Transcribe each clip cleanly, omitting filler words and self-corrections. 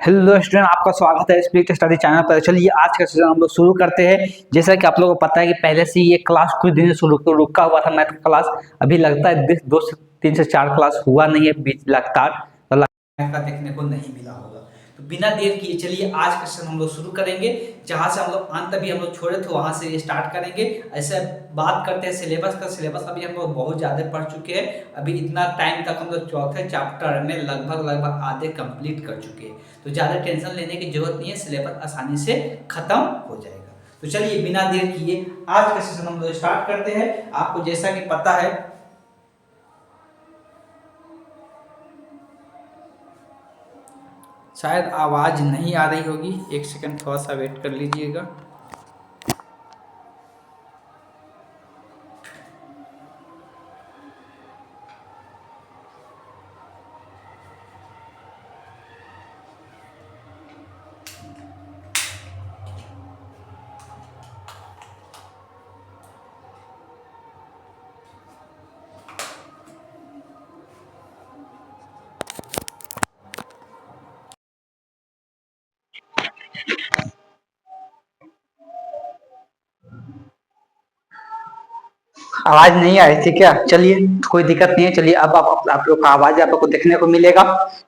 Hello student, आपका स्वागत है स्पीड स्टडी चैनल पर। चलिए आज का सेशन हम लोग शुरू करते हैं। जैसा कि आप लोगों को पता है कि पहले से ये क्लास कुछ दिन से रुका हुआ था मैथ का क्लास। अभी लगता है 2 से 3 से 4 क्लास हुआ नहीं है बीच लगातार, तो मैथ का देखने को नहीं मिला होगा। तो बिना देर किए चलिए आज का सेशन हम लोग शुरू करेंगे। जहां से हम लोग अंत अभी हम लोग छोड़े थे वहां से स्टार्ट करेंगे। ऐसे बात करते हैं सिलेबस का। सिलेबस अभी हम लोग बहुत ज्यादा पढ़ चुके हैं। अभी इतना टाइम तक हम लोग चौथे चैप्टर में लगभग आधे कंप्लीट कर चुके हैं। तो ज़्यादा टेंशन लेने की जरूरत नहीं है, सिलेबस आसानी से खत्म हो जाएगा। तो चलिए बिना देर किए आज का सेशन हम लोग स्टार्ट करते हैं। आपको जैसा कि पता है, शायद आवाज नहीं आ रही होगी, एक सेकंड थोड़ा सा वेट कर लीजिएगा। आवाज नहीं आ रही थी क्या? चलिए कोई दिक्कत नहीं है। चलिए अब आप लोग का आवाज आप लोग को देखने को मिलेगा।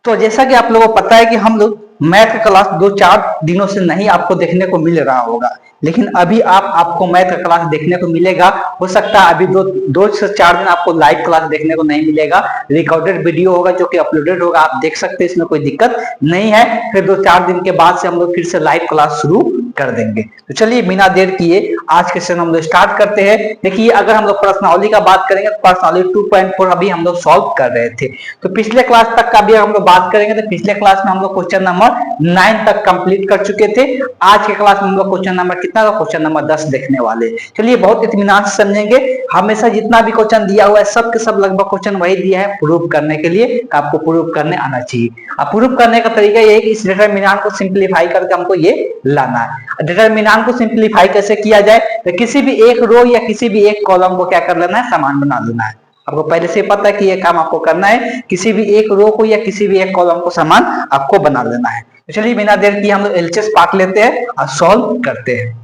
तो जैसा कि आप लोगों को पता है कि हम लोग मैथ का क्लास 2-4 दिनों से नहीं आपको देखने को मिल रहा होगा, लेकिन अभी आपको मैथ का क्लास देखने को मिलेगा। हो सकता है अभी 2 से 4 दिन आपको लाइव क्लास देखने को नहीं मिलेगा। रिकॉर्डेड वीडियो होगा जो कि अपलोडेड होगा, आप देख सकते हैं, इसमें कोई दिक्कत नहीं है। फिर 2-4 दिन के बाद से हम लोग फिर से लाइव क्लास शुरू कर देंगे। तो चलिए बिना देर किए आज के सेशन हम लोग स्टार्ट करते हैं। देखिए अगर हम लोग पर्सनालिटी का बात करेंगे तो पर्सनालिटी 2.4 अभी हम लोग सॉल्व कर रहे थे। तो पिछले क्लास तक का भी हम लोग बात करेंगे तो पिछले क्लास में हम लोग क्वेश्चन नंबर 9 तक कंप्लीट कर चुके थे। आज के क्लास में हम लोग क्वेश्चन नंबर कितना का क्वेश्चन नंबर 10 देखने वाले। चलिए बहुत इत्मीनान से समझेंगे। हमेशा जितना भी क्वेश्चन दिया हुआ है सब के सब लगभग क्वेश्चन वही दिया है प्रूव करने के लिए। आपको प्रूव करने आना चाहिए। अब प्रूव करने का तरीका ये है कि इस डिटरमिनेंट को सिंप्लीफाई करके हमको ये लाना है। डिटरमिनेंट को सिंप्लीफाई कैसे किया जाए? तो किसी भी एक रो या किसी भी एक कॉलम को क्या कर लेना है, समान बना लेना है। आपको पहले से पता है कि ये काम आपको करना है, किसी भी एक रो को या किसी भी एक कॉलम को समान आपको बना लेना है। तो चलिए बिना देर किए हम लोग एलसीएस पार्ट लेते हैं और सॉल्व करते हैं।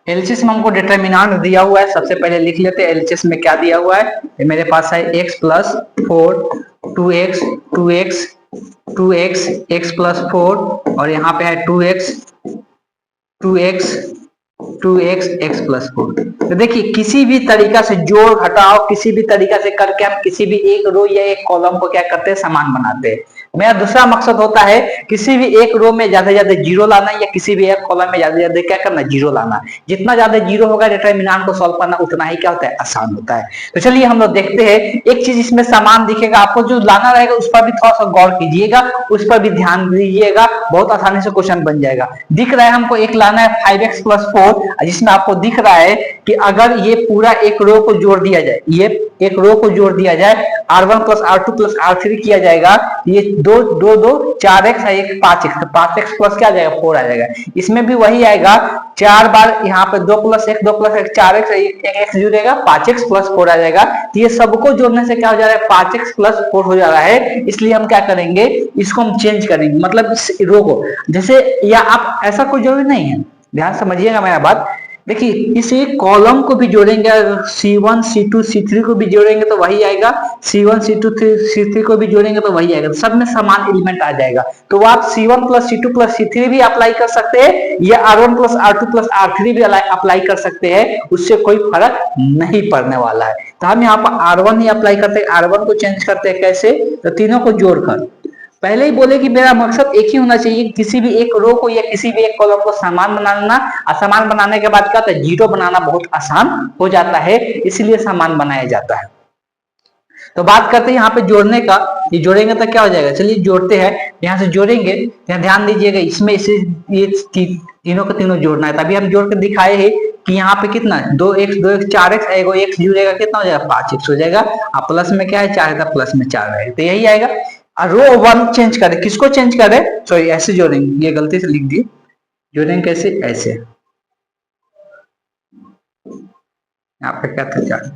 एलसीएस में हमको डिटरमिनेंट दिया हुआ है। सबसे पहले लिख लेते हैं एलसीएस में क्या दिया हुआ है। ये मेरे पास है x plus 4 2x 2x 2x x plus 4 और यहाँ पे है 2x 2x 2x x plus 4। तो देखिए किसी भी तरीका से जोड़ घटाओ किसी भी तरीका से करके हम किसी भी एक रो या एक कॉलम को क्या करते हैं, समान बनाते हैं। मेरा दूसरा मकसद होता है किसी भी एक रो में ज्यादा से ज्यादा जीरो लाना या किसी भी एक कॉलम में ज्यादा से ज्यादा क्या करना, जीरो लाना। जितना ज्यादा जीरो होगा डिटरमिनेंट को सॉल्व करना उतना ही क्या होता है, आसान होता है। तो चलिए हम लोग देखते हैं। एक चीज इसमें समान दिखेगा, आपको जो लाना रहेगा उस पर भी थोड़ा सा गौर कीजिएगा, उस पर भी ध्यान दीजिएगा, बहुत आसानी से क्वेश्चन बन जाएगा। दिख रहा है हमको एक लाना है 5x प्लस 4, जिसमें आपको दिख रहा है कि अगर ये पूरा एक रो को जोड़ दिया जाए, ये एक रो को जोड़ दिया जाए, r1 plus r2 plus r3 किया जाएगा, ये दो दो दो 4x है, एक 5x, तो 5x प्लस क्या आ जाएगा, 4 आ जाएगा। इसमें भी वही आएगा, 4 बार यहाँ पे 2 प्लस 1 4x, एक x जुड़ेगा, 5x प्लस 4 आ जाएगा। तो ये सबको जोड़ने से क्या हो जा रहा है, 5x प्लस 4 हो जा रहा है। इसलिए हम क्या करेंगे, इसको हम चेंज करेंगे, मतलब इस रो को जैसे, या आप ऐसा कोई जरूरी नहीं है, ध्यान समझिएगा मेरा बात। देखिए इस एक कॉलम को भी जोड़ेंगे, C1 C2 C3 को भी जोड़ेंगे तो वही आएगा, C1 C2 C3 को भी जोड़ेंगे तो वही आएगा, सब में समान एलिमेंट आ जाएगा। तो आप C1 plus C2 plus C3 भी अप्लाई कर सकते हैं या R1 plus R2 plus R3 भी अप्लाई कर सकते हैं, उससे कोई फर्क नहीं पड़ने वाला है। तो हम यहाँ पर R1 ही अप्लाई करते हैं। R1 को चेंज करते हैं कैसे, तो तीनों को जोड़कर। पहले ही बोले कि मेरा मकसद एक ही होना चाहिए, किसी भी एक रो को या किसी भी एक कॉलम को समान बना लेना। समान बनाने के बाद क्या होता है, जीरो बनाना बहुत आसान हो जाता है, इसलिए समान बनाया जाता है। तो बात करते हैं यहाँ पे जोड़ने का। ये जोड़ेंगे तो क्या हो जाएगा, चलिए जोड़ते हैं। यहाँ से जोड़ेंगे, यहाँ ध्यान दीजिएगा, इसमें इसे ये तीनों के तीनों जोड़ना है। तभी हम जोड़ के दिखाए हैं कि यहाँ पे कितना है, 2x 4x, एगो x जुड़ेगा, कितना हो जाएगा, 5x हो जाएगा। और प्लस में क्या है, 4 है, प्लस में 4 रहेगा, तो यही आएगा। रो 1 चेंज करें, किसको चेंज करें, सॉरी ऐसे जोड़ेंगे, ये गलती से लिख दिए। जोड़ेंगे कैसे, ऐसे, यहाँ पे क्या था, 4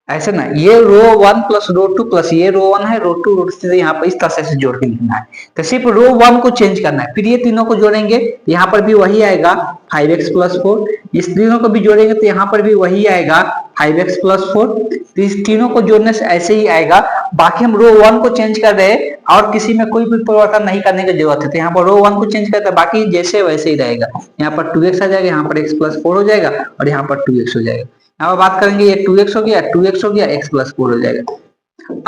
ऐसे ना, ये रो 1 प्लस रो 2 प्लस ये रो 1 है, रो 2 रो 3 यहाँ पर इस तरह से जोड़ के लिखना है। तो सिर्फ रो 1 को चेंज करना है, फिर ये तीनों को जोड़ेंगे, यहाँ पर भी वही आएगा 5x प्लस 4। इस तीनों को भी जोड़ेंगे तो यहाँ पर भी वही आएगा 5x प्लस 4। तो इस तीनों को जोड़ने से ऐसे ही आएगा। बाकी हम रो 1 को चेंज कर रहे हैं और किसी में कोई भी परिवर्तन नहीं करने की जरूरत है। तो यहाँ पर रो 1 को चेंज करते हैं, बाकी जैसे वैसे ही रहेगा। यहाँ पर 2x आ जाएगा, यहाँ पर x प्लस 4 हो जाएगा और यहाँ पर 2x हो जाएगा। अब बात करेंगे, ये 2x हो गया, 2x हो गया, x प्लस 4 हो जाएगा।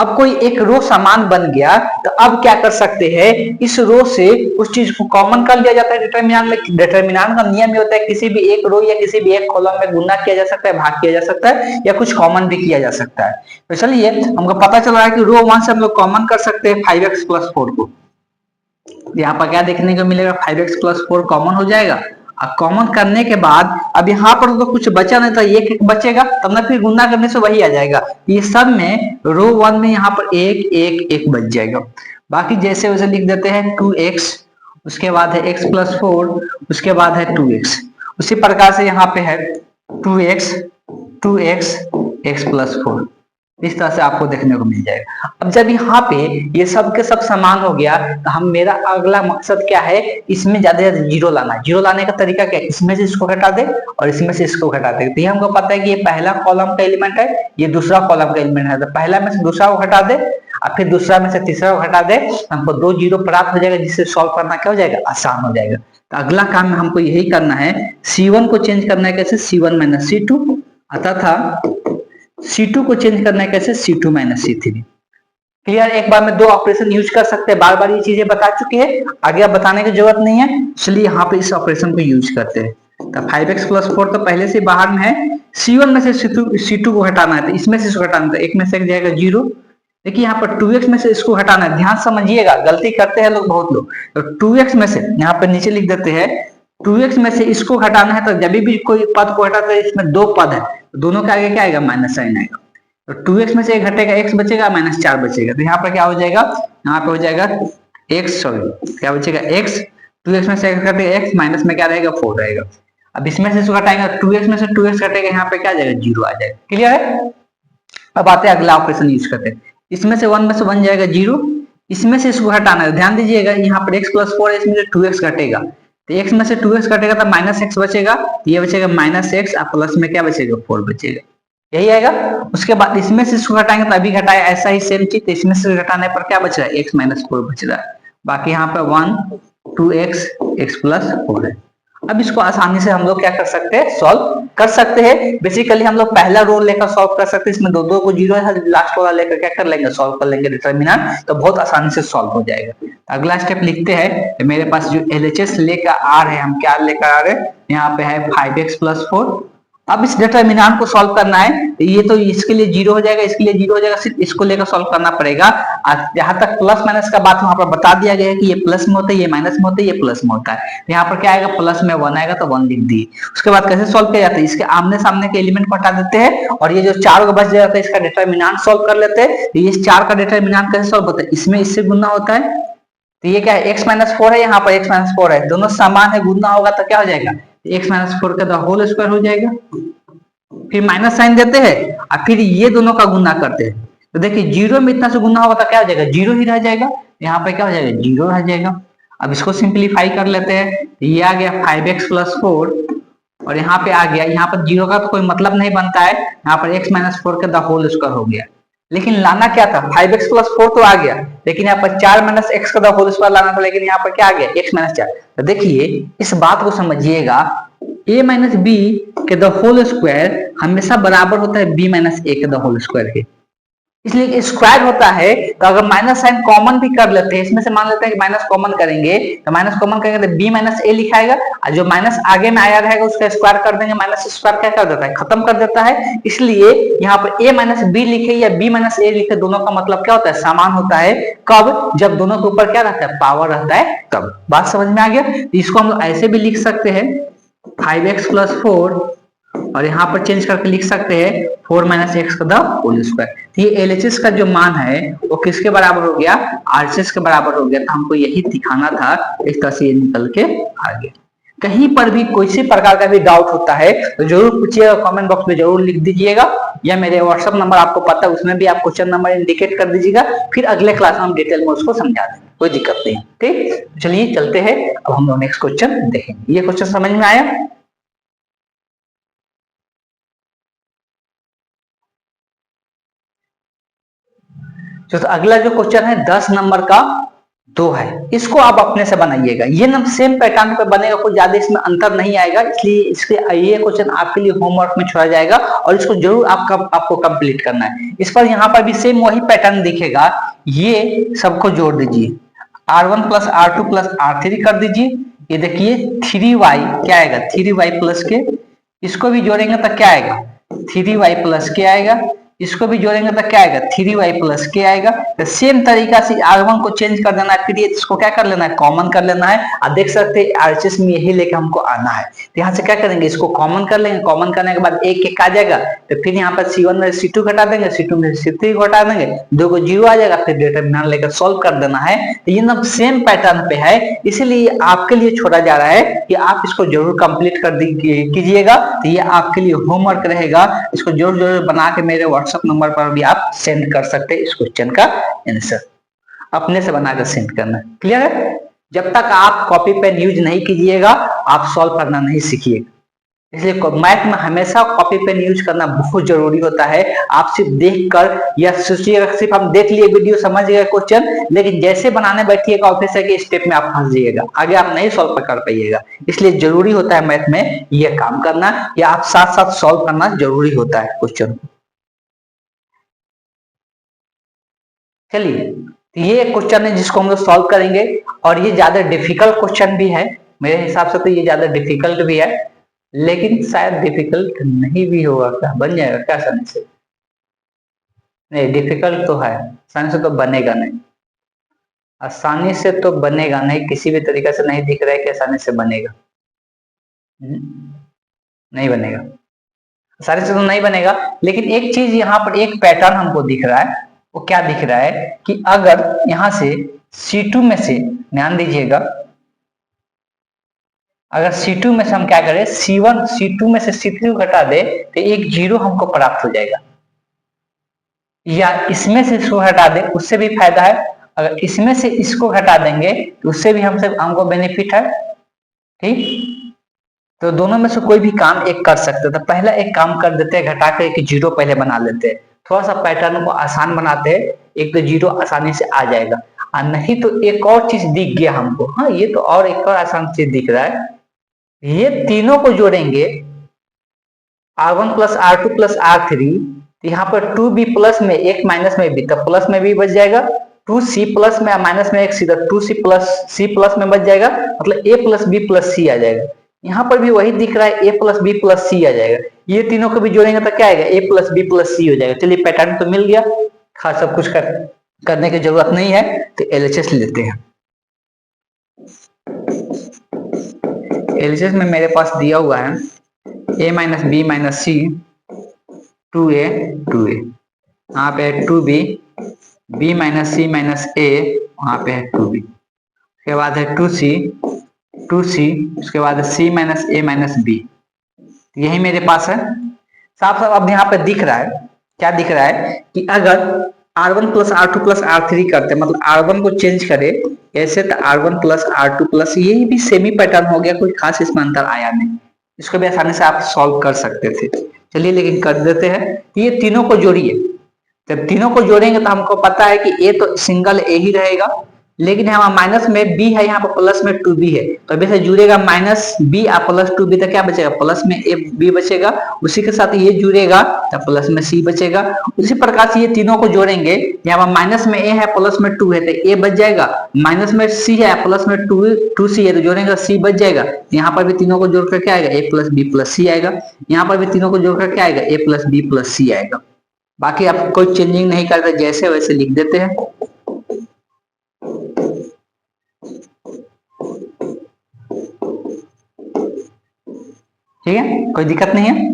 अब कोई एक रो समान बन गया तो अब क्या कर सकते हैं, इस रो से उस चीज को कॉमन कर लिया जाता है। डिटरमिनेंट में, डिटरमिनेंट का नियम ये होता है किसी भी एक रो या किसी भी एक कॉलम में गुणा किया जा सकता है, भाग किया जा सकता है या कुछ कॉमन भी किया जा सकता है। तो चलिए हमको पता चल रहा है कि रो 1 से हम लोग कॉमन कर सकते हैं 5x प्लस 4 को। यहाँ पर क्या देखने को मिलेगा, 5x प्लस 4 कॉमन हो जाएगा। अब कॉमन करने के बाद अब यहाँ पर तो कुछ बचा नहीं था, एक बचेगा, तब ना फिर गुना करने से वही आ जाएगा। ये सब में रो 1 में यहाँ पर एक एक एक बच जाएगा। बाकी जैसे वैसे लिख देते हैं 2x, उसके बाद है x प्लस 4, उसके बाद है 2x। उसी प्रकार से यहाँ पे है 2x 2x x प्लस 4। इस तरह से आपको देखने को मिल जाएगा। अब जब यहाँ पे ये सब के सब समान हो गया तो हम, मेरा अगला मकसद क्या है, इसमें ज्यादा से ज्यादा जीरो लाना। जीरो लाने का तरीका क्या है, इसमें से इसको घटा दे और इसमें से इसको घटा दे। तो ये हमको पता है कि ये पहला कॉलम का एलिमेंट है, ये दूसरा कॉलम का एलिमेंट है। तो पहला में से दूसरा को घटा दे और फिर दूसरा में से तीसरा को घटा दे, हमको 2 जीरो प्राप्त हो जाएगा, जिससे सॉल्व करना क्या हो जाएगा, आसान हो जाएगा। तो अगला काम में हमको यही करना है, C1 को चेंज करना है कैसे, C1 माइनस C2, अतः C2 को चेंज करना है कैसे, C2 माइनस C3। क्लियर, एक बार में 2 ऑपरेशन यूज कर सकते हैं। बार बार ये चीजें बता चुके हैं, आगे अब बताने की जरूरत नहीं है, इसलिए यहाँ पे इस ऑपरेशन को यूज करते हैं। तो 5x प्लस 4 तो पहले से बाहर में है, C1 में से C2 को हटाना है, तो इसमें से इसको हटाना है, एक में से जाएगा 0। देखिए यहाँ पर 2x में से इसको हटाना है, ध्यान समझिएगा, गलती करते हैं लोग, बहुत लोग। तो 2x में से यहाँ पर नीचे लिख देते हैं, 2x में से इसको हटाना है। तो जब भी कोई पद को हटाते हैं, इसमें 2 पद है, दोनों के आगे क्या आएगा, माइनस साइन आएगा। तो 2x में से एक घटेगा, x बचेगा, माइनस 4 बचेगा। तो यहाँ पर क्या हो जाएगा, यहाँ पे हो जाएगा x, सॉरी क्या बचेगा, x। 2x में से एक घटेगा, x माइनस में क्या रहेगा, 4 रहेगा। अब इसमें से इसको घटाएंगे, 2x में से 2x घटेगा, यहाँ पे क्या आ जाएगा, 0 आ जाएगा। क्लियर है। अब आते हैं अगला ऑपरेशन यूज करते हैं। इसमें से 1 में से 1 जाएगा 0, इसमें से इसको हटाना है। ध्यान दीजिएगा, यहाँ पर x प्लस 4 है, इसमें से 2x घटेगा, तो x में से 2x घटेगा तो माइनस x बचेगा, ये बचेगा माइनस x, और प्लस में क्या बचेगा, 4 बचेगा, यही आएगा। उसके बाद इसमें से इसको घटाएंगे तो अभी घटाए, ऐसा ही सेम चीज, तो इसमें से घटाने पर क्या बच रहा है, x माइनस 4 बच रहा है। बाकी यहाँ पे 1 2x x प्लस 4 है। अब इसको आसानी से हम लोग क्या कर सकते हैं, सॉल्व कर सकते हैं। बेसिकली हम लोग पहला रोल लेकर सॉल्व कर सकते हैं, इसमें दो दो को जीरो है, लास्ट वाला लेकर क्या कर लेंगे, सॉल्व कर लेंगे डिटरमिनेंट, तो बहुत आसानी से सॉल्व हो जाएगा। अगला स्टेप लिखते हैं, मेरे पास जो LHS लेकर आ रहे हैं, हम क्या लेकर आ रहे हैं, यहाँ पे है 5x प्लस 4। अब इस डिटरमिनेंट को सॉल्व करना है, ये तो इसके लिए 0 हो जाएगा, इसके लिए 0 हो जाएगा, सिर्फ इसको लेकर सॉल्व करना पड़ेगा। जहां तक प्लस माइनस का बात वहां पर बता दिया गया है कि ये प्लस में होता है, ये माइनस में होता है, ये प्लस में होता है। यहाँ पर क्या आएगा, प्लस में 1 आएगा तो 1 लिख दी। उसके बाद कैसे सॉल्व किया जाता है, इसके आमने सामने के एलिमेंट को हटा देते हैं और ये जो 4 बच जाता है, इसका डिटरमिनेंट सॉल्व कर लेते हैं। ये 4 का डिटरमिनेंट कैसे सॉल्व होता है, इसमें इससे गुना होता है, तो ये क्या है, x माइनस 4 है, यहाँ पर x माइनस 4 है, दोनों समान है, गुना होगा तो क्या हो जाएगा, x माइनस 4 का होल स्क्वायर हो जाएगा। फिर माइनस साइन देते हैं और फिर ये दोनों का गुना करते हैं, तो देखिए 0 में इतना से गुना होगा तो क्या हो जाएगा, 0 ही रह जाएगा, यहाँ पे क्या हो जाएगा, 0 रह जाएगा। अब इसको सिंप्लीफाई कर लेते हैं, ये आ गया 5x प्लस 4 और यहाँ पे आ गया, यहाँ पर 0 का तो कोई मतलब नहीं बनता है, यहाँ पर x माइनस 4 का होल स्क्वायर हो गया। लेकिन लाना क्या था, 5x प्लस 4 तो आ गया, लेकिन यहाँ पर 4 माइनस x का होल स्क्वायर लाना था, लेकिन यहाँ पर क्या आ गया, x माइनस 4। तो देखिए इस बात को समझिएगा, a माइनस बी के द होल स्क्वायर हमेशा बराबर होता है b माइनस ए के द होल स्क्वायर के, इसलिए स्क्वायर होता है। तो अगर माइनस साइन कॉमन भी कर लेते हैं, इसमें से मान लेते हैं कि माइनस कॉमन करेंगे, तो माइनस कॉमन करेंगे तो b माइनस ए लिखाएगा, और जो माइनस आगे में आया रहेगा उसका स्क्वायर कर देंगे, माइनस स्क्वायर क्या कर देता है, खत्म कर देता है। इसलिए यहाँ पर a माइनस बी लिखे या b माइनस ए लिखे, दोनों का मतलब क्या होता है, समान होता है। कब, जब दोनों के ऊपर क्या रहता है, पावर रहता है, तब। बात समझ में आ गया। इसको हम ऐसे भी लिख सकते हैं 5x प्लस 4 और यहाँ पर चेंज करके लिख सकते हैं 4 माइनस एक्स का द होल स्क्वायर। ये LHS का जो मान है वो किसके बराबर हो गया, RHS के बराबर हो गया। तो हमको यही दिखाना था, इस तरह से ये निकल के आ गया। कहीं पर भी किसी प्रकार का भी डाउट होता है तो जरूर पूछिएगा, कमेंट बॉक्स में जरूर लिख दीजिएगा। या मेरे व्हाट्सएप नंबर आपको पता है उसमें भी आप क्वेश्चन नंबर इंडिकेट कर दीजिएगा, फिर अगले क्लास में हम डिटेल में उसको समझा देंगे, कोई दिक्कत नहीं। ठीक, चलिए चलते हैं, अब हम लोग नेक्स्ट क्वेश्चन देखेंगे। ये क्वेश्चन समझ में आया? तो अगला जो क्वेश्चन है 10 नंबर का 2 है, इसको आप अपने से बनाइएगा। ये ना सेम पैटर्न पे बनेगा, कोई ज्यादा इसमें अंतर नहीं आएगा, इसलिए इसके ये क्वेश्चन आपके लिए होमवर्क में छोड़ा जाएगा और इसको जरूर आपको कंप्लीट करना है। इस पर यहाँ पर भी सेम वही पैटर्न दिखेगा, ये सबको जोड़ दीजिए, R1 plus R2 plus R3 कर दीजिए। ये देखिए 3y क्या आएगा, 3y प्लस के, इसको भी जोड़ेंगे तो क्या आएगा, 3y प्लस के आएगा, इसको भी जोड़ेंगे तो क्या आएगा, 3y प्लस के आएगा। तो सेम तरीका से R1 को चेंज कर देना है, फिर ये इसको क्या कर लेना है, कॉमन कर लेना है। आप देख सकते हैं RHS में यही लेके हमको आना है, तो यहाँ से क्या करेंगे, इसको कॉमन कर लेंगे, कॉमन करने के बाद एक एक आ जाएगा, तो फिर यहाँ पर C1 में C2 घटा देंगे, C2 में C3 घटा देंगे, 2 को 0 आ जाएगा, फिर डिटरमिनेंट लेकर सॉल्व कर देना है। तो ये ना सेम पैटर्न पे है, इसीलिए आपके लिए छोड़ा जा रहा है कि आप इसको जरूर कंप्लीट कर कीजिएगा। तो ये आपके लिए होमवर्क रहेगा, इसको जरूर जरूर बना के मेरे व्हाट्सएप नंबर पर भी आप सेंड कर सकते हैं इस क्वेश्चन का आंसर, अपने से बनाकर सेंड करना। क्लियर है? जब तक आप कॉपी पेन यूज नहीं कीजिएगा आप सॉल्व करना नहीं सीखिएगा, इसलिए मैथ में हमेशा कॉपी पेन यूज करना बहुत जरूरी होता है। आप सिर्फ देखकर या सोचिएगा सिर्फ हम देख लिए वीडियो समझ गए क्वेश्चन, लेकिन जैसे बनाने बैठिएगा ऑफिस के स्टेप में आप फंस जाइएगा, आगे आप नहीं सॉल्व कर पाइएगा। इसलिए जरूरी होता है मैथ में यह काम करना, या आप साथ साथ सॉल्व करना जरूरी होता है क्वेश्चन को। चलिए ये क्वेश्चन है जिसको हम लोग सॉल्व करेंगे, और ये ज्यादा डिफिकल्ट क्वेश्चन भी है मेरे हिसाब से, तो ये ज्यादा डिफिकल्ट भी है, लेकिन शायद डिफिकल्ट नहीं भी होगा, क्या बन जाएगा क्या आसानी से? नहीं, डिफिकल्ट तो है, आसानी से तो बनेगा नहीं, आसानी से तो बनेगा नहीं, किसी भी तरीके से नहीं दिख रहा है कि आसानी से बनेगा, नहीं बनेगा, आसानी से तो नहीं बनेगा। लेकिन एक चीज यहाँ पर एक पैटर्न हमको दिख रहा है, वो क्या दिख रहा है कि अगर यहां से C2 में से, ध्यान दीजिएगा, अगर C2 में से हम क्या करें, C2 में से C3 घटा दे तो एक 0 हमको प्राप्त हो जाएगा, या इसमें से इसको हटा दे उससे भी फायदा है, अगर इसमें से इसको घटा देंगे तो उससे भी हमको बेनिफिट है। ठीक, तो दोनों में से कोई भी काम एक कर सकते हैं। तो पहला एक काम कर देते हैं, घटा के एक 0 पहले बना लेते हैं, थोड़ा सा पैटर्न को आसान बनाते हैं, एक तो 0 आसानी से आ जाएगा। और नहीं तो एक और चीज दिख गया हमको, हाँ ये तो और एक और आसान चीज दिख रहा है, ये तीनों को जोड़ेंगे R1 plus R2 plus R3, तो यहाँ पर 2b प्लस में एक माइनस में भी, तो प्लस में भी बच जाएगा, 2c प्लस में माइनस में एक सीधा 2c प्लस c प्लस में बच जाएगा, मतलब a plus b plus c आ जाएगा। यहाँ पर भी वही दिख रहा है, a plus b plus c आ जाएगा, ये तीनों को भी जोड़ेंगे तो क्या आएगा, a plus b plus c हो जाएगा। चलिए पैटर्न तो मिल गया, खास सब कुछ करने की जरूरत नहीं है, तो LHS लेते हैं। LHS में मेरे पास दिया हुआ है a minus B minus C 2a 2a, यहाँ पे है 2b, b minus C minus a, वहाँ पे है 2b, उसके बाद है 2c, उसके बाद c minus a minus b, यही मेरे पास है। साफ साफ अब यहाँ पे दिख रहा है, क्या दिख रहा है कि अगर R1 plus R2 plus R3 करते, मतलब R1 को चेंज करे ऐसे, तो R1 प्लस R2 प्लस, यही भी सेमी पैटर्न हो गया, कोई खास इसमें अंतर आया नहीं, इसको भी आसानी से आप सॉल्व कर सकते थे। चलिए लेकिन कर देते हैं, ये तीनों को जोड़िए, जब तीनों को जोड़ेंगे तो हमको पता है कि ए तो सिंगल ए ही रहेगा, लेकिन यहाँ माइनस में बी है, यहाँ पर प्लस में 2b है, तो अभी से जुड़ेगा माइनस बी और प्लस 2b, तो क्या बचेगा, प्लस में ए बी बचेगा, उसी के साथ ये जुड़ेगा तो प्लस में सी बचेगा। उसी प्रकार से ये तीनों को जोड़ेंगे, यहाँ पर माइनस में ए है प्लस में 2 है तो ए बच जाएगा, माइनस में सी है प्लस में 2c है तो जोड़ेंगे सी बच जाएगा। यहाँ पर भी तीनों को जोड़कर क्या आएगा, ए प्लस बी प्लस सी आएगा, यहाँ पर भी तीनों को जोड़कर क्या आएगा, ए प्लस बी प्लस सी आएगा। बाकी आप कोई चेंजिंग नहीं करते, जैसे वैसे लिख देते हैं। ठीक है, कोई दिक्कत नहीं है।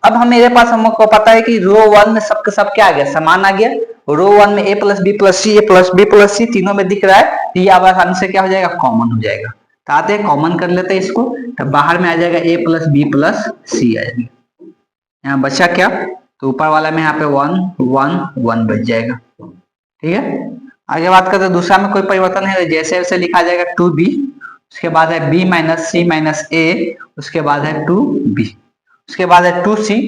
अब हम मेरे पास हमको पता है कि रो 1 में सबके सब क्या आ गया, समान आ गया, रो 1 में a plus B plus c, a plus B plus c तीनों में दिख रहा है, तो ये अब आसानी से क्या हो जाएगा, कॉमन हो जाएगा। तो आते हैं कॉमन कर लेते हैं इसको, तो बाहर में आ जाएगा a प्लस बी प्लस सी आ जाएगा, यहाँ बचा क्या तो ऊपर वाला में यहाँ पे 1 1 1 बच जाएगा। ठीक है, आगे बात करते हैं दूसरा में कोई परिवर्तन है, जैसे वैसे लिखा जाएगा 2b, उसके बाद है b माइनस सी माइनस ए, उसके बाद है 2b, उसके बाद है 2c,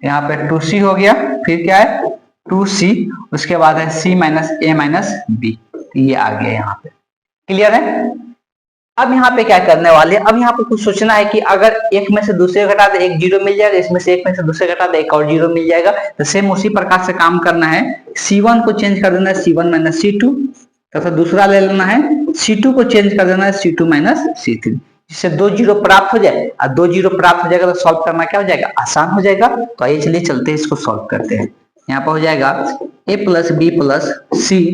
यहाँ पे 2c हो गया, फिर क्या है 2c, उसके बाद है c माइनस ए माइनस बी, ये आ गया यहाँ पे। क्लियर है। अब यहाँ पे क्या करने वाले, अब यहाँ पे कुछ सोचना है कि अगर एक में से दूसरे घटा दे एक जीरो मिल जाएगा, इसमें से एक में से दूसरे घटा दे एक और जीरो मिल जाएगा। तो सेम उसी प्रकार से काम करना है, C1 को चेंज कर देना है C1 माइनस C2, तथा दूसरा ले लेना है C2 को चेंज कर देना है C2 माइनस C3, जिससे 2 जीरो प्राप्त हो जाए। और 2 जीरो प्राप्त हो जाएगा तो सॉल्व करना क्या हो जाएगा, आसान हो जाएगा। तो आइए चलिए चलते हैं, इसको सॉल्व करते हैं। यहाँ पर हो जाएगा a प्लस बी प्लस सी,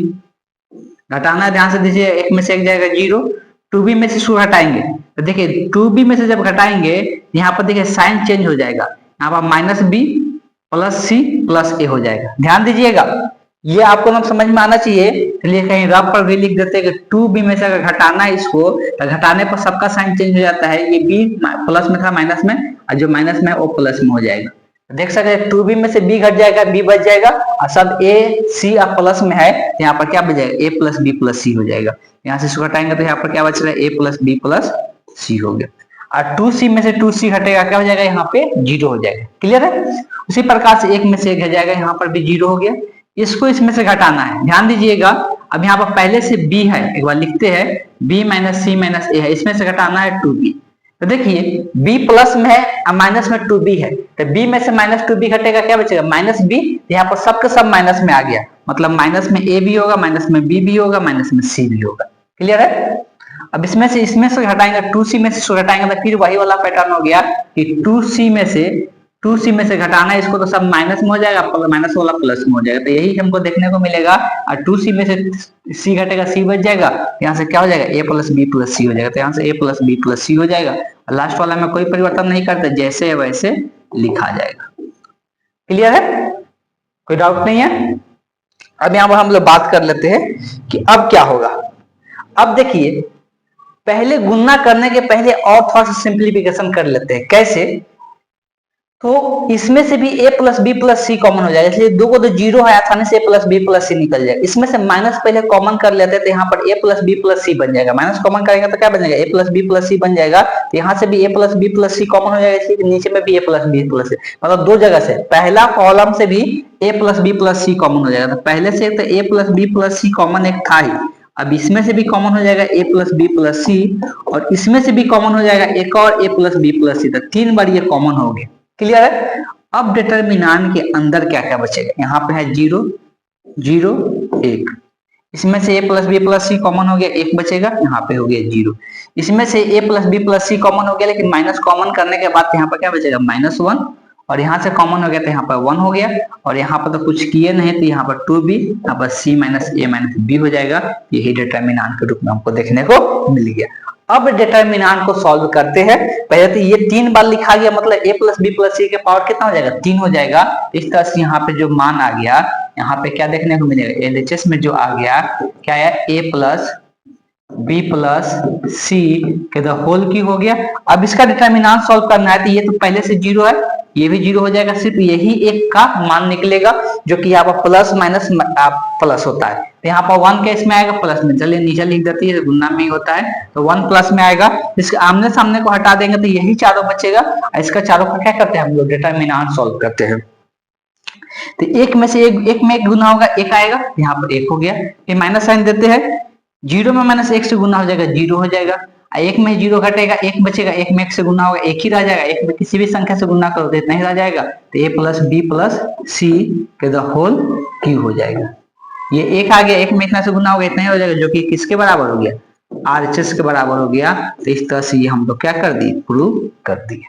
घटाना है, ध्यान से दीजिए, एक में से एक जाएगा जीरो, 2b में से इसको घटाएंगे तो देखिए 2b में से जब घटाएंगे यहाँ पर देखिए साइन चेंज हो जाएगा, यहाँ पर minus b plus c plus a हो जाएगा। ध्यान दीजिएगा, ये आपको ना समझ में आना चाहिए। चलिए कहीं रफ पर भी लिख देते हैं कि 2b में से अगर घटाना है इसको, तो घटाने पर सबका साइन चेंज हो जाता है, ये b प्लस में था माइनस में, और जो माइनस में है वो प्लस में हो जाएगा। देख सकते हैं 2b में से b घट जाएगा, b बच जाएगा, और सब a c अब प्लस में है, यहाँ पर क्या बच जाएगा a प्लस बी प्लस सी हो जाएगा। यहाँ से इसको घटाएंगे तो यहाँ पर क्या बच रहा है a प्लस बी प्लस सी हो गया, और 2c में से 2c घटेगा, क्या हो जाएगा यहाँ पे जीरो हो जाएगा। क्लियर है। उसी प्रकार से एक में से एक घट जाएगा, यहाँ पर भी जीरो हो गया, इसको इसमें से घटाना है। ध्यान दीजिएगा, अब यहाँ पर पहले से b है, एक बार लिखते हैं b माइनस सी माइनस ए है, इसमें से घटाना है 2b। तो देखिए b प्लस में है और माइनस में 2b है, तो b में से माइनस 2b घटेगा, क्या बचेगा माइनस b, यहाँ पर सबके सब माइनस में आ गया, मतलब माइनस में a भी होगा, माइनस में b भी होगा, माइनस में c भी होगा। क्लियर है। अब इसमें से घटाएंगे, 2c में से घटाएंगे तो फिर वही वाला पैटर्न हो गया कि 2c में से घटाना है इसको, तो सब माइनस में हो जाएगा, माइनस वाला प्लस में हो जाएगा, तो यही हमको देखने को मिलेगा। और 2c में से c घटेगा, c बच जाएगा, यहाँ से क्या हो जाएगा a प्लस बी प्लस सी हो जाएगा, तो यहाँ से a प्लस बी प्लस सी हो जाएगा। लास्ट वाला में कोई परिवर्तन नहीं करते, जैसे है वैसे लिखा जाएगा। क्लियर है, कोई डाउट नहीं है। अब यहाँ पर हम लोग बात कर लेते हैं कि अब क्या होगा। अब देखिए, पहले गुणा करने के पहले और थोड़ा सा सिंप्लीफिकेशन कर लेते हैं। कैसे, तो इसमें से भी a plus B plus C common हो जाएगा, इसलिए दो को तो जीरो है, आसानी से a प्लस बी प्लस सी निकल जाएगा। इसमें से माइनस पहले कॉमन कर लेते हैं, तो यहाँ पर a plus B plus C बन जाएगा। माइनस कॉमन करेंगे तो क्या बन जाएगा, a plus B plus C बन जाएगा। तो यहाँ से भी a plus B plus C common हो जाएगा, इसलिए नीचे में भी a plus B plus C, मतलब दो जगह से, पहला कॉलम से भी a plus B plus C common हो जाएगा। तो पहले से तो a plus B plus C common एक था ही, अब इसमें से भी कॉमन हो जाएगा a प्लस बी प्लस सी, और इसमें से भी कॉमन हो जाएगा एक और a प्लस बी प्लस सी, तो 3 बार ये कॉमन हो गया। क्लियर है। अब डिटरमिनेंट के अंदर क्या क्या बचेगा, यहाँ पे है 0 0 1, इसमें से a plus B plus C common हो गया, 1 बचेगा, यहाँ पे हो गया 0। इसमें से a plus B plus C common हो गया, लेकिन माइनस कॉमन करने के बाद यहाँ पर क्या बचेगा -1, और यहाँ से कॉमन हो गया तो यहाँ पर 1 हो गया, और यहाँ पर तो कुछ किए नहीं, तो यहाँ पर 2b, यहाँ पर c minus a minus B हो जाएगा। यही डिटरमिनेंट के रूप में हमको देखने को मिल गया। अब डिटरमिनेंट को सॉल्व करते हैं। पहले तो ये 3 बार लिखा गया, मतलब a प्लस बी प्लस सी के पावर कितना हो जाएगा, 3 हो जाएगा। इस तरह से यहाँ पे जो मान आ गया, यहाँ पे क्या देखने को मिलेगा, एलएचएस में जो आ गया क्या है, a प्लस बी प्लस सी के द होल की हो गया। अब इसका डिटरमिनेंट सॉल्व करना है, तो ये तो पहले से 0 है, ये भी 0 हो जाएगा, सिर्फ यही एक का मान निकलेगा, जो कि यहाँ पर प्लस माइनस प्लस होता है। तो यहाँ पर 1 के इसमें आएगा प्लस में, चलिए नीचे लिख देते हैं, गुना में ही होता है, तो 1 प्लस में आएगा। इसके आमने सामने को हटा देंगे तो यही चारों बचेगा। इसका चारों का क्या करते हैं हम लोग, डिटरमिनेंट सॉल्व करते हैं। तो एक में से एक में एक गुना होगा, 1 आएगा, यहाँ पर 1 हो गया, फिर माइनस साइन देते हैं, 0 में माइनस 1 से गुना हो जाएगा, 0 हो जाएगा। 1 में 0 घटेगा, 1 बचेगा, 1 में 1 से गुना होगा, 1 ही रह जाएगा, 1 में किसी भी संख्या से गुना करो तो इतना ही रह जाएगा। तो a प्लस बी प्लस सी के द होल क्यू हो जाएगा। ये 1 आ गया, 1 में इतना से गुना होगा, इतना ही हो जाएगा, जो कि किसके बराबर हो गया, RHS के बराबर हो गया। तो इस तरह से ये हम लोग क्या कर दिए, प्रूव कर दिए।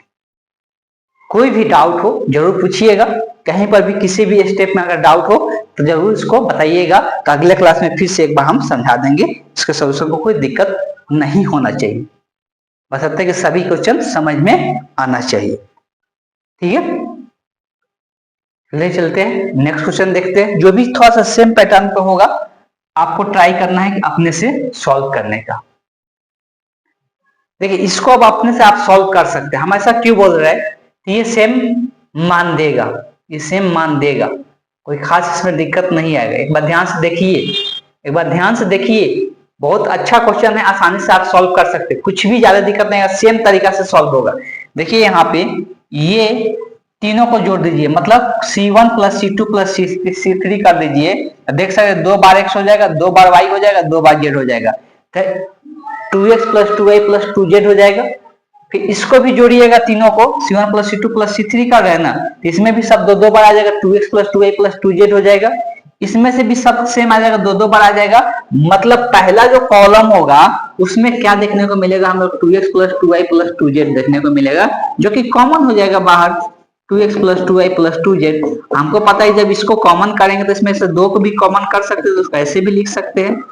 कोई भी डाउट हो जरूर पूछिएगा, कहीं पर भी किसी भी स्टेप में अगर डाउट हो तो जरूर इसको बताइएगा, तो अगले क्लास में फिर से एक बार हम समझा देंगे। इसके सोल्यूशन को कोई दिक्कत नहीं होना चाहिए, बशर्ते कि सभी क्वेश्चन समझ में आना चाहिए। ठीक है, ले चलते हैं नेक्स्ट क्वेश्चन देखते हैं, जो भी थोड़ा सा सेम पैटर्न पे होगा, आपको ट्राई करना है कि अपने से सॉल्व करने का। देखिए इसको अब अपने से आप सॉल्व कर सकते हैं। हम ऐसा क्यों बोल रहे हैं, ये सेम मान देगा, ये सेम मान देगा, कोई खास इसमें दिक्कत नहीं आएगा। एक बार ध्यान से देखिए, एक बार ध्यान से देखिए, बहुत अच्छा क्वेश्चन है, आसानी से आप सॉल्व कर सकते हैं, कुछ भी ज्यादा दिक्कत नहीं है, सेम तरीका से सॉल्व होगा। देखिए यहाँ पे ये तीनों को जोड़ दीजिए, मतलब C1 plus C2 plus C3 कर दीजिए, देख सकते हैं 2 बार x हो जाएगा, 2 बार y हो जाएगा, 2 बार z हो जाएगा, 2x plus 2y plus 2z हो जाएगा। फिर इसको भी जोड़िएगा, तीनों को C1 plus C2 plus C3 कर रहे हैं ना, तो इसमें भी सब 2 बार आ जाएगा, 2x plus 2y plus 2z हो जाएगा। इसमें से भी सब सेम आ जाएगा, 2 बार आ जाएगा। मतलब पहला जो कॉलम होगा उसमें क्या देखने को मिलेगा, हम लोग 2x plus 2y plus 2z देखने को मिलेगा, जो कि कॉमन हो जाएगा बाहर, 2x plus 2y plus 2z। हमको पता है जब इसको कॉमन करेंगे तो इसमें से 2 को भी कॉमन कर सकते हैं, तो उसको ऐसे भी लिख सकते हैं।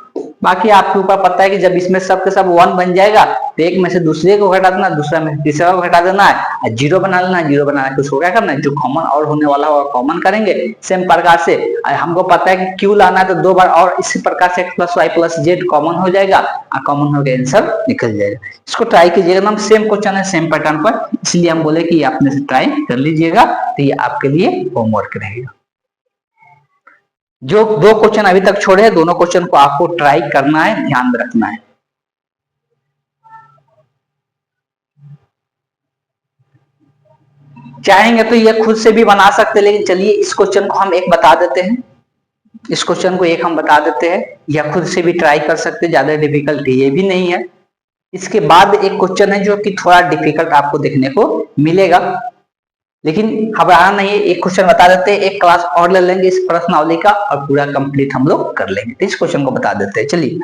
बाकी आपके ऊपर पता है कि जब इसमें सब के सब 1 बन जाएगा तो एक में से दूसरे को घटा देना, दूसरा में से तीसरा को घटा देना है, जीरो बना लेना। जीरो बनाना है उसको क्या करना है, जो कॉमन और होने वाला होगा कॉमन करेंगे सेम प्रकार से। हमको पता है कि क्यू लाना है तो 2 बार और इसी प्रकार से x plus Y plus Z common हो जाएगा, और कॉमन हो गया आंसर निकल जाएगा। इसको ट्राई कीजिएगा, हम सेम क्वेश्चन है सेम पैटर्न पर, इसलिए हम बोले कि आपने से ट्राई कर लीजिएगा, तो ये आपके लिए होमवर्क रहेगा। जो 2 क्वेश्चन अभी तक छोड़े हैं, दोनों क्वेश्चन को आपको ट्राई करना है, ध्यान में रखना है। चाहेंगे तो ये खुद से भी बना सकते हैं, लेकिन चलिए इस क्वेश्चन को हम एक बता देते हैं, इस क्वेश्चन को एक हम बता देते हैं, या खुद से भी ट्राई कर सकते हैं, ज्यादा डिफिकल्ट ये भी नहीं है। इसके बाद एक क्वेश्चन है जो कि थोड़ा डिफिकल्ट आपको देखने को मिलेगा, लेकिन घबराना नहीं है, एक क्वेश्चन बता देते हैं, एक क्लास और ले लेंगे इस प्रश्नावली का और पूरा कंप्लीट हम लोग कर लेंगे। तो इस क्वेश्चन को बता देते हैं, चलिए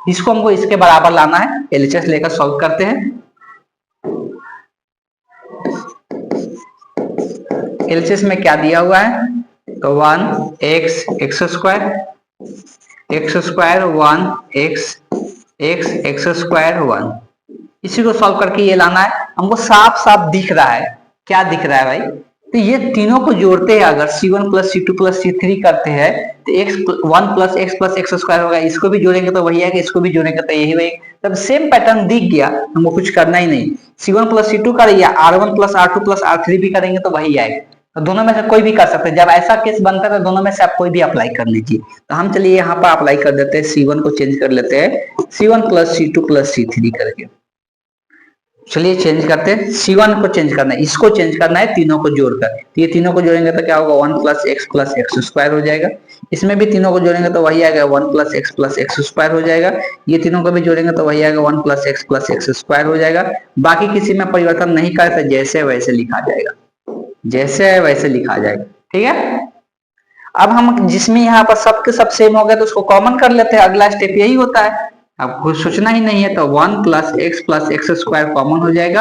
इसको हमको इसके बराबर लाना है, एलएचएस लेकर सॉल्व करते हैं। एलएचएस में क्या दिया हुआ है, तो 1x x square, x square 1x x x square 1, इसी को सॉल्व करके ये लाना है। हमको साफ साफ दिख रहा है, क्या दिख रहा है भाई, तो ये तीनों को जोड़ते हैं, अगर C1 plus C2 plus C3 करते हैं तो x1 प्लस एक्स स्क्वायर होगा, इसको भी जोड़ेंगे तो वही आएगा, इसको भी जोड़ेंगे तो यही वही। तब सेम पैटर्न दिख गया, हमको कुछ करना ही नहीं। C1 प्लस C2 करेंगे, R1 plus R2 plus R3 भी करेंगे तो वही आएगा, तो दोनों में से कोई भी कर सकते हैं। जब ऐसा केस बनता है तो दोनों में से आप कोई भी अप्लाई कर लीजिए। तो हम चलिए यहाँ पर अप्लाई कर देते हैं, C1 को चेंज कर लेते हैं, C1 plus C2 plus C3 करके। चलिए चेंज करते हैं, C1 को चेंज करना है, इसको चेंज करना है तीनों को जोड़कर, तो ये तीनों को जोड़ेंगे तो क्या होगा, 1 प्लस एक्स स्क्वायर हो जाएगा। इसमें भी तीनों को जोड़ेंगे तो वही आएगा, 1 प्लस एक्स स्क्वायर हो जाएगा। ये तीनों को भी जोड़ेंगे तो वही आएगा, 1 प्लस एक्स स्क्वायर हो जाएगा। बाकी किसी में परिवर्तन नहीं करते, जैसे वैसे लिखा जाएगा, जैसे है वैसे लिखा जाएगा, ठीक है। अब हम जिसमें यहाँ पर सबके सब सेम हो गया तो उसको कॉमन कर लेते हैं, अगला स्टेप यही होता है, अब कुछ सोचना ही नहीं है। तो 1 प्लस एक्स स्क्वायर कॉमन हो जाएगा।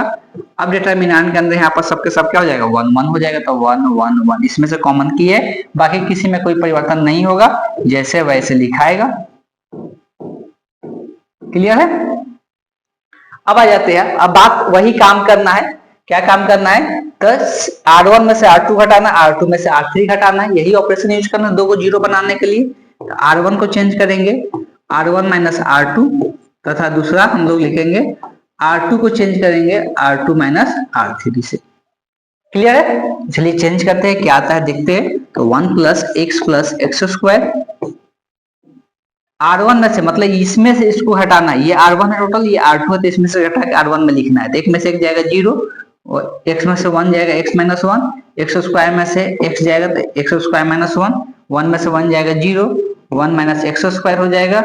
अब डिटरमिनेंट के अंदर यहाँ पर सबके सब क्या हो जाएगा, 1 1 हो जाएगा, तो 1 1 1 इसमें से कॉमन की है, बाकी किसी में कोई परिवर्तन नहीं होगा, जैसे वैसे लिखाएगा। क्लियर है। अब आ जाते हैं, अब बात वही काम करना है, क्या काम करना है, तो R1 में से R2 घटाना, R2 में से R3 घटाना है, यही ऑपरेशन यूज करना है 2 को जीरो बनाने के लिए। तो R1 को चेंज करेंगे, R1 माइनस R2, तथा दूसरा हम लोग लिखेंगे R2 को चेंज करेंगे R2 माइनस R3 से। क्लियर है। चलिए चेंज करते हैं, क्या आता है देखते हैं। तो 1 प्लस एक्स स्क्वायर, R1 में से मतलब इसमें से इसको हटाना है, ये R1 है टोटल, ये R2 है, तो इसमें से घटा के R1 में लिखना है। तो एक में से एक जाएगा 0, और x में से 1 जाएगा, x माइनस 1, एक्स स्क्वायर में से x जाएगा तो एक्स स्क्वायर माइनस 1, 1 में से 1 जाएगा 0, 1 माइनस एक्स स्क्वायर हो जाएगा,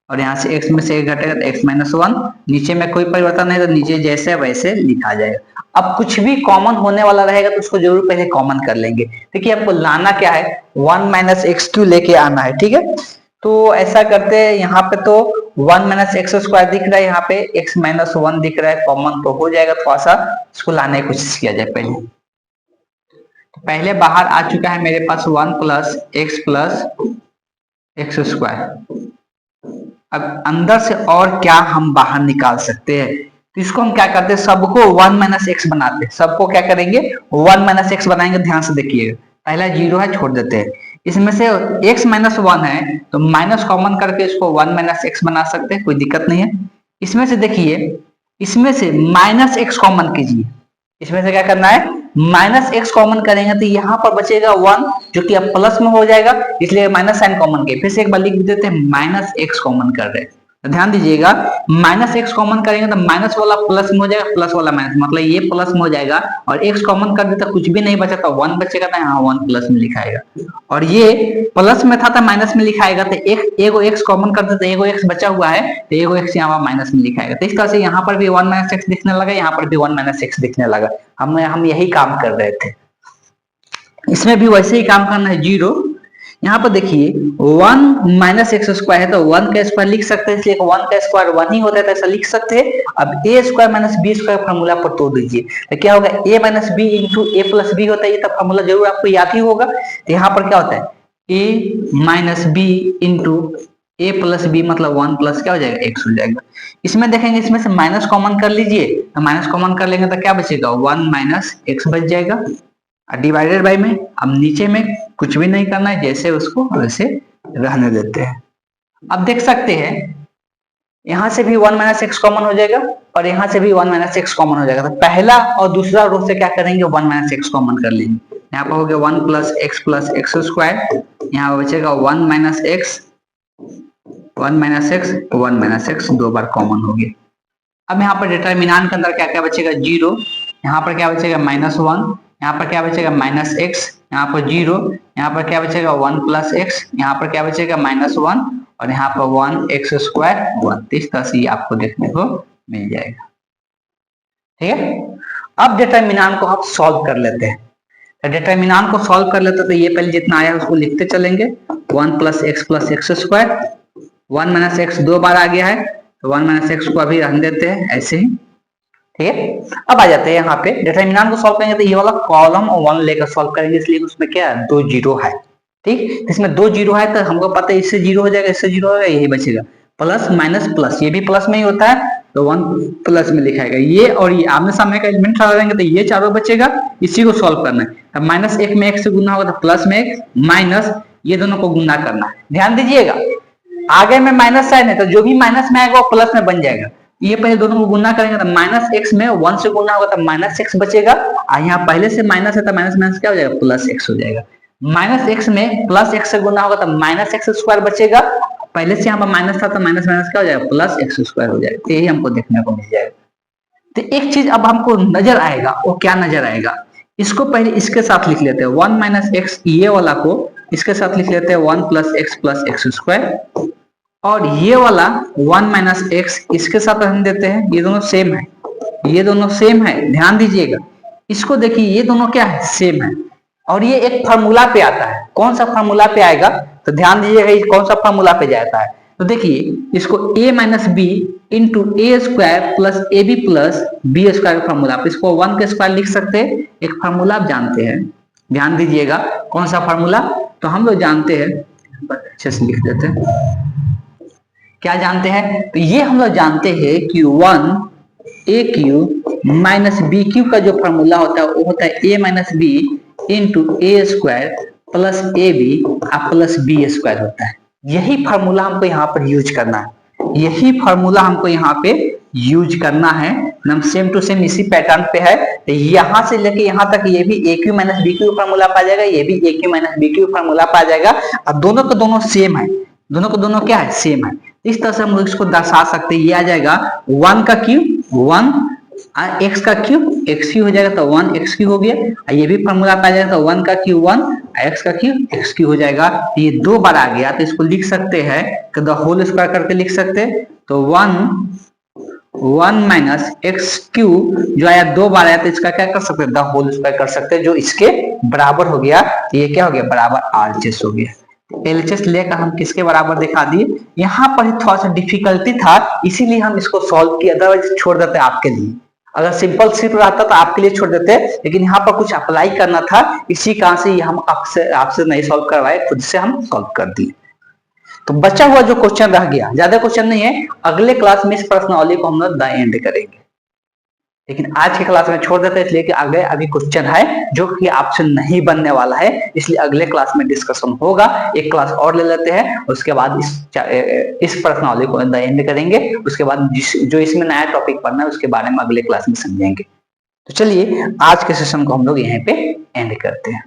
और यहाँ से x में से एक घटेगा तो x माइनस 1, नीचे में कोई परिवर्तन नहीं, तो नीचे जैसे वैसे लिखा जाएगा। अब कुछ भी कॉमन होने वाला रहेगा तो उसको जरूर पहले कॉमन कर लेंगे। देखिए आपको लाना क्या है, 1 माइनस एक्स क्यू लेके आना है, ठीक है। तो ऐसा करते हैं, यहाँ पे तो 1 माइनस एक्स स्क्वायर दिख रहा है, यहाँ पे x माइनस 1 दिख रहा है, कॉमन तो हो जाएगा, थोड़ा सा इसको लाने की कोशिश किया जाए पहले। तो पहले बाहर आ चुका है मेरे पास 1 प्लस एक्स स्क्वायर। अब अंदर से और क्या हम बाहर निकाल सकते हैं, तो इसको हम क्या करते हैं, सबको 1 माइनस एक्स बनाते हैं, सबको क्या करेंगे 1 माइनस एक्स बनाएंगे। ध्यान से देखिएगा, पहला 0 है छोड़ देते हैं, इसमें से x माइनस 1 है तो माइनस कॉमन करके इसको 1 माइनस एक्स बना सकते हैं, कोई दिक्कत नहीं है। इसमें से देखिए, इसमें से माइनस एक्स कॉमन कीजिए, इसमें से क्या करना है माइनस एक्स कॉमन करेंगे तो यहाँ पर बचेगा 1 जो कि अब प्लस में हो जाएगा, इसलिए माइनस साइन कॉमन किए। फिर से एक बार लिख देते हैं, माइनस एक्स कॉमन कर रहे हैं तो ध्यान दीजिएगा, माइनस एक्स कॉमन करेंगे तो माइनस वाला प्लस में हो जाएगा, प्लस वाला माइनस, मतलब ये प्लस में हो जाएगा, और एक्स कॉमन कर देता कुछ भी नहीं बचा तो 1 बचेगा, तो यहाँ 1 प्लस में लिखाएगा, और ये प्लस में था तो माइनस में लिखाएगा, तो एगो एक्स कॉमन कर देते, एगो एक्स बचा हुआ है तो एगो एक्स यहाँ माइनस में लिखाएगा। तो इस तरह से यहाँ पर भी 1 माइनस एक्स दिखने लगा, यहाँ पर भी 1 माइनस एक्स दिखने लगा। हम यही काम कर रहे थे, इसमें भी वैसे ही काम करना है, 0। यहाँ पर देखिए 1 माइनस एक्स स्क्वायर है तो 1 का स्क्वायर लिख सकते हैं, इसलिए 1 का स्क्वायर 1 ही होता है तो ऐसा लिख सकते हैं। अब a square minus b square formula पर तोड़ दीजिए तो क्या होगा, a minus B into a plus b होता है, ये तो फॉर्मूला जरूर आपको याद ही होगा। तो यहाँ पर क्या होता है, ए minus B into a plus B, मतलब 1 प्लस क्या हो जाएगा, एक्स हो जाएगा। इसमें देखेंगे, इसमें से माइनस कॉमन कर लीजिए, तो माइनस कॉमन कर लेंगे तो क्या बचेगा, 1 माइनस एक्स बच जाएगा, डिवाइडेड बाय में। अब नीचे में कुछ भी नहीं करना है, जैसे उसको वैसे रहने देते हैं। अब देख सकते हैं यहां से भी 1 माइनस एक्स कॉमन हो जाएगा और यहां से भी 1 माइनस एक्स कॉमन हो जाएगा, तो पहला और दूसरा रो से क्या करेंगे, 1 माइनस एक्स कॉमन कर लेंगे। यहाँ पर हो गया 1 प्लस एक्स स्क्वायर, यहाँ बचेगा 1 minus x, 1 minus x, 1 minus x, दो बार कॉमन हो गया। अब यहाँ पर डिटरमिनेंट के अंदर क्या क्या बचेगा, 0, यहाँ पर क्या बचेगा -1, यहाँ पर क्या बचेगा -x, यहाँ पर 0, यहाँ पर क्या बचेगा 1 प्लस एक्स, यहाँ पर क्या बचेगा -1, और यहाँ पर 1 एक्स स्क्वायर 1। इस तरह से आपको देखने को मिल जाएगा। ठीक है, अब डिटरमिनेंट को हम सॉल्व कर लेते हैं। तो डिटरमिनेंट को सॉल्व कर लेते हैं तो ये पहले जितना आया उसको लिखते चलेंगे, 1 plus x square, 1 minus x दो बार आ गया है तो 1 माइनस एक्स को अभी रहने देते हैं ऐसे ही। ठीक है, अब आ जाते हैं यहाँ पे डिटरमिनेंट को सॉल्व करेंगे तो ये वाला कॉलम और 1 लेकर सॉल्व करेंगे, इसलिए उसमें क्या है, 2 जीरो है। ठीक, इसमें 2 जीरो है तो हमको पता है इससे 0 हो जाएगा, इससे 0 हो जाएगा, यही बचेगा, प्लस माइनस प्लस, ये भी प्लस में ही होता है तो 1 प्लस में लिखाएगा। ये और ये आमने सामने का एलिमेंट रहेंगे तो ये चारों बचेगा, इसी को सॉल्व करना है। अब माइनस 1 में 1 से गुना होगा तो प्लस में 1 माइनस, ये दोनों को गुना करना है। ध्यान दीजिएगा, आगे में माइनस साइन है तो जो भी माइनस में आएगा वो प्लस में बन जाएगा। ये पहले दोनों को गुना करेंगे तो माइनस एक्स में 1 से गुना होगा तो माइनस एक्स बचेगा, और यहाँ पहले से माइनस है तो माइनस माइनस क्या हो जाएगा, प्लस एक्स हो जाएगा। माइनस एक्स में प्लस एक्स से गुना होगा तो माइनस एक्स स्क्वायर बचेगा, पहले से यहाँ पर माइनस था तो माइनस माइनस क्या हो जाएगा, प्लस एक्स स्क्वायर हो जाएगा। तो यही हमको देखने को मिल जाएगा। तो एक चीज अब हमको नजर आएगा, वो क्या नजर आएगा, इसको पहले इसके साथ लिख लेते हैं, 1 माइनस एक्स, ये वाला को इसके साथ लिख लेते हैं 1 प्लस एक्स स्क्वायर, और ये वाला 1 माइनस एक्स इसके साथ रहने देते हैं, ये दोनों सेम है, ये दोनों सेम है, ध्यान दीजिएगा। इसको देखिए, ये दोनों क्या है, सेम है, और ये एक फार्मूला पे आता है। कौन सा फार्मूला पे आएगा, तो ध्यान दीजिएगा, ये कौन सा फार्मूला पे जाता है, तो देखिए इसको a minus B into A square plus A B plus B square का फार्मूला, इसको 1 के स्क्वायर लिख सकते हैं। एक फार्मूला आप जानते हैं, ध्यान दीजिएगा, कौन सा फार्मूला, तो हम लोग जानते हैं, अच्छे से लिख देते हैं, क्या जानते हैं, तो ये हम लोग जानते हैं कि 1 A cube minus B cube का जो फॉर्मूला होता है वो होता है a minus B into A square plus A B plus B square होता है। यही फार्मूला हमको यहाँ पर यूज करना है, यही फार्मूला हमको यहाँ पे यूज करना है, हम सेम टू सेम इसी पैटर्न पे है। तो यहाँ से लेके यहाँ तक ये भी a cube minus B cube formula पा जाएगा, ये भी a cube minus B cube formula पा जाएगा, और दोनों को दोनों सेम है, दोनों को दोनों क्या है, सेम है। इस तरह से हम लोग इसको दर्शा सकते हैं, ये आ जाएगा 1 का क्यूब 1 एक्स का क्यूब एक्स क्यू हो जाएगा तो 1 एक्स क्यू हो गया, ये भी फॉर्मूला पाया जाएगा तो 1 का क्यूब 1 एक्स का क्यूब एक्स क्यू हो जाएगा। ये दो बार आ गया तो इसको लिख सकते हैं कि द होल स्क्वायर करके लिख सकते हैं, तो 1 माइनस एक्स क्यू जो आया दो बार आया तो इसका क्या कर सकते हैं, द होल स्क्वायर कर सकते हैं, जो इसके बराबर हो गया। ये क्या हो गया, बराबर आरएचएस हो गया। एलएचएस लेकर हम किसके बराबर दिखा दिए, यहाँ पर थोड़ा सा डिफिकल्टी था इसीलिए हम इसको सॉल्व किया, अदरवाइज छोड़ देते आपके लिए। अगर सिंपल सिर्फ रहता तो आपके लिए छोड़ देते, लेकिन यहाँ पर कुछ अप्लाई करना था, इसी कारण से हम आपसे नहीं सॉल्व करवाए, खुद से हम सॉल्व कर दिए। तो बचा हुआ जो क्वेश्चन रह गया, ज्यादा क्वेश्चन नहीं है, अगले क्लास में इस प्रश्नावली को हम लोग द एंड करेंगे, लेकिन आज की क्लास में छोड़ देते हैं, इसलिए कि आगे अभी क्वेश्चन है जो कि आपसे नहीं बनने वाला है, इसलिए अगले क्लास में डिस्कशन होगा। एक क्लास और ले लेते हैं, उसके बाद इस प्रश्नावली को द एंड करेंगे, उसके बाद जो इसमें नया टॉपिक पढ़ना है उसके बारे में अगले क्लास में समझेंगे। तो चलिए आज के सेशन को हम लोग यहीं पे एंड करते हैं।